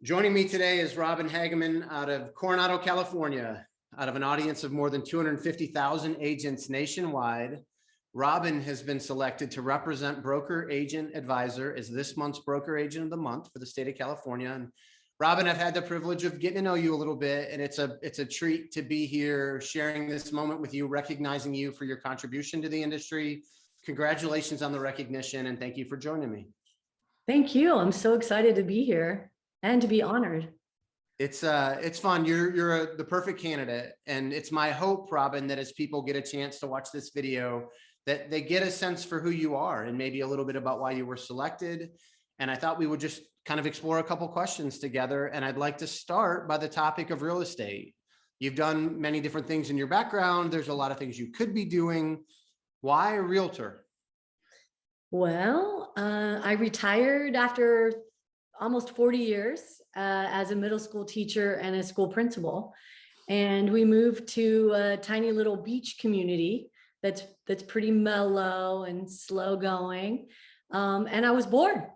Joining me today is Robin Hageman out of Coronado, California, out of an audience of more than 250,000 agents nationwide. Robin has been selected to represent Broker Agent Advisor as this month's Broker Agent of the Month for the state of California. And Robin, I've had the privilege of getting to know you a little bit, and it's a treat to be here sharing this moment with you, recognizing you for your contribution to the industry. Congratulations on the recognition, and thank you for joining me. Thank you. I'm so excited to be here and to be honored. It's fun. You're the perfect candidate. And it's my hope, Robin, that as people get a chance to watch this video, that they get a sense for who you are and maybe a little bit about why you were selected. And I thought we would just kind of explore a couple questions together. And I'd like to start by the topic of real estate. You've done many different things in your background. There's a lot of things you could be doing. Why a realtor? Well, I retired after almost 40 years as a middle school teacher and a school principal. And we moved to a tiny little beach community that's pretty mellow and slow going. And I was bored.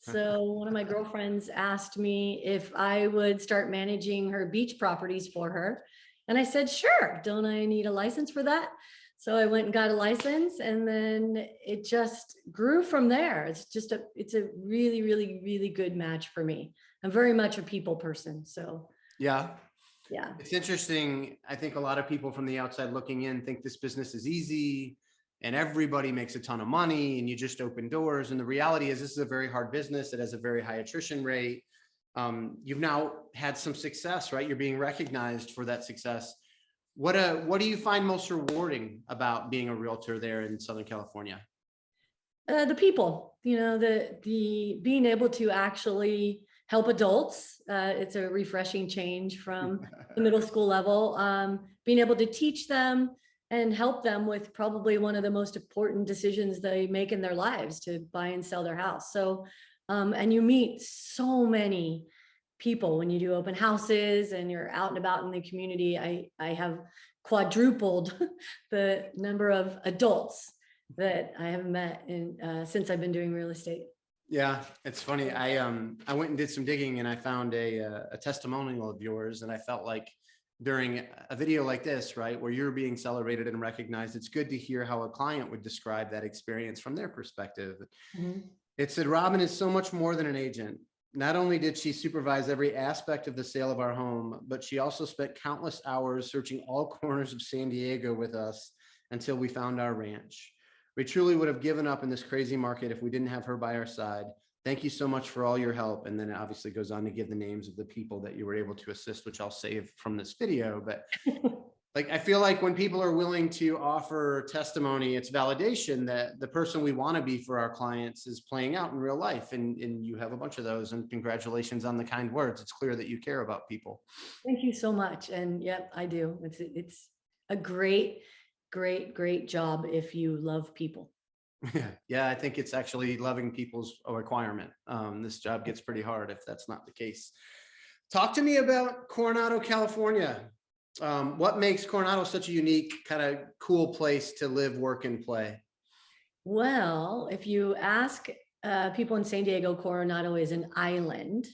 So one of my girlfriends asked me if I would start managing her beach properties for her. And I said, sure, don't I need a license for that? So I went and got a license, and then it just grew from there. It's a really, really, really good match for me. I'm very much a people person. So yeah. It's interesting. I think a lot of people from the outside looking in think this business is easy and everybody makes a ton of money and you just open doors. And the reality is this is a very hard business. It has a very high attrition rate. You've now had some success, right? You're being recognized for that success. What do you find most rewarding about being a realtor there in Southern California? The people, the being able to actually help adults. It's a refreshing change from the middle school level. Being able to teach them and help them with probably one of the most important decisions they make in their lives, to buy and sell their house. So, and you meet so many people when you do open houses and you're out and about in the community. I have quadrupled the number of adults that I have met since I've been doing real estate. Yeah, it's funny. I went and did some digging and I found a testimonial of yours, and I felt like during a video like this, right, where you're being celebrated and recognized, it's good to hear how a client would describe that experience from their perspective. Mm-hmm. It said, Robin is so much more than an agent. Not only did she supervise every aspect of the sale of our home, but she also spent countless hours searching all corners of San Diego with us until we found our ranch. We truly would have given up in this crazy market if we didn't have her by our side. Thank you so much for all your help. And then it obviously goes on to give the names of the people that you were able to assist, which I'll save from this video. But like, I feel like when people are willing to offer testimony, it's validation that the person we want to be for our clients is playing out in real life. And you have a bunch of those, and congratulations on the kind words. It's clear that you care about people. Thank you so much. And yep, I do. It's a great job if you love people. Yeah, I think it's actually loving people's a requirement. This job gets pretty hard if that's not the case. Talk to me about Coronado, California. What makes Coronado such a unique, kind of cool place to live, work, and play? Well, if you ask people in San Diego, Coronado is an island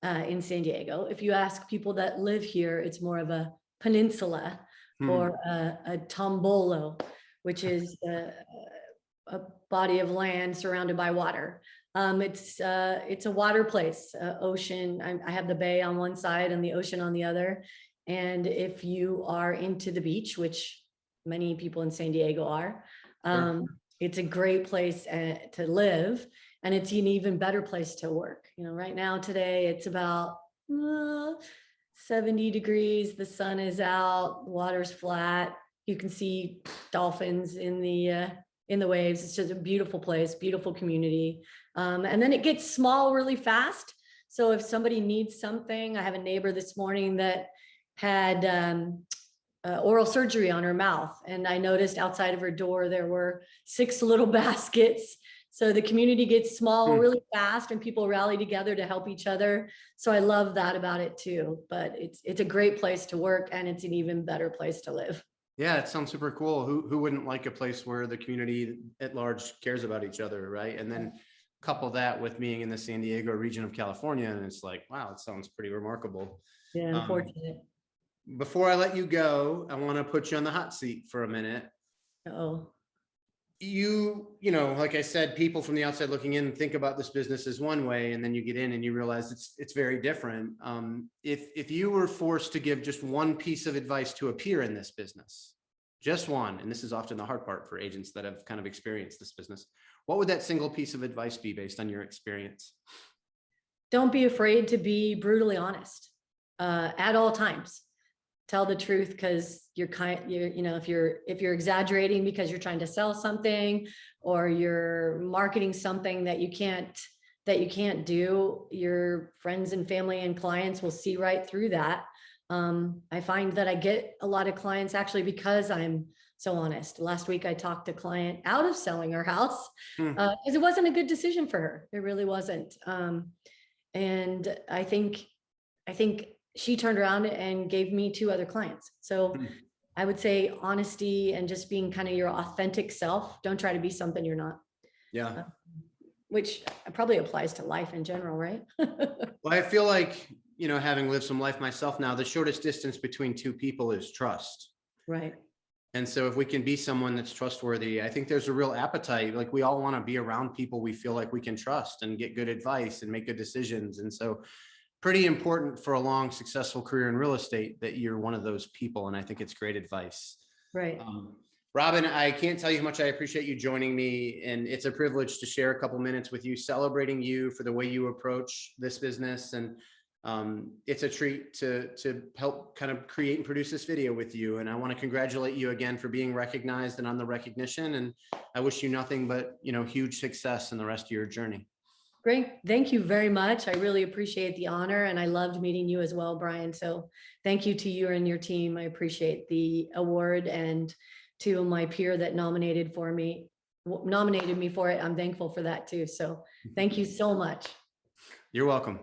in San Diego. If you ask people that live here, it's more of a peninsula or a tombolo, which is a body of land surrounded by water. It's a water place, ocean. I have the bay on one side and the ocean on the other. And if you are into the beach, which many people in San Diego are, it's a great place to live, and it's an even better place to work. Right now, today, it's about 70 degrees. The sun is out, the water's flat. You can see dolphins in the waves. It's just a beautiful place, beautiful community. And then it gets small really fast. So if somebody needs something, I have a neighbor this morning that had oral surgery on her mouth. And I noticed outside of her door, there were 6 little baskets. So the community gets small really fast and people rally together to help each other. So I love that about it too. But it's a great place to work, and it's an even better place to live. Yeah, it sounds super cool. Who wouldn't like a place where the community at large cares about each other, right? And then couple that with being in the San Diego region of California, and it's like, wow, it sounds pretty remarkable. Yeah, Um, unfortunate. Before I let you go, I want to put you on the hot seat for a minute. Oh, You know, like I said, people from the outside looking in think about this business as one way, and then you get in and you realize it's very different. If you were forced to give just one piece of advice to a peer in this business, just one, and this is often the hard part for agents that have kind of experienced this business, what would that single piece of advice be based on your experience? don't be afraid to be brutally honest at all times. Tell the truth, because you know, if you're exaggerating because you're trying to sell something, or you're marketing something that you can't do, your friends and family and clients will see right through that. I find that I get a lot of clients actually because I'm so honest. Last week I talked a client out of selling her house because it wasn't a good decision for her. It really wasn't. And I think she turned around and gave me 2 other clients. So I would say honesty and just being kind of your authentic self. Don't try to be something you're not. Yeah. Which probably applies to life in general, right? Well, I feel like, you know, having lived some life myself now, the shortest distance between two people is trust. Right. And so if we can be someone that's trustworthy, I think there's a real appetite. Like, we all want to be around people we feel like we can trust and get good advice and make good decisions. And so pretty important for a long, successful career in real estate that you're one of those people. And I think it's great advice. Right. Robin, I can't tell you how much I appreciate you joining me. And it's a privilege to share a couple minutes with you, celebrating you for the way you approach this business. And it's a treat to help kind of create and produce this video with you. And I want to congratulate you again for being recognized and on the recognition. And I wish you nothing but, you know, huge success in the rest of your journey. Great. Thank you very much. I really appreciate the honor, and I loved meeting you as well, Brian. So thank you to you and your team. I appreciate the award, and to my peer that nominated me for it. I'm thankful for that too. So thank you so much. You're welcome.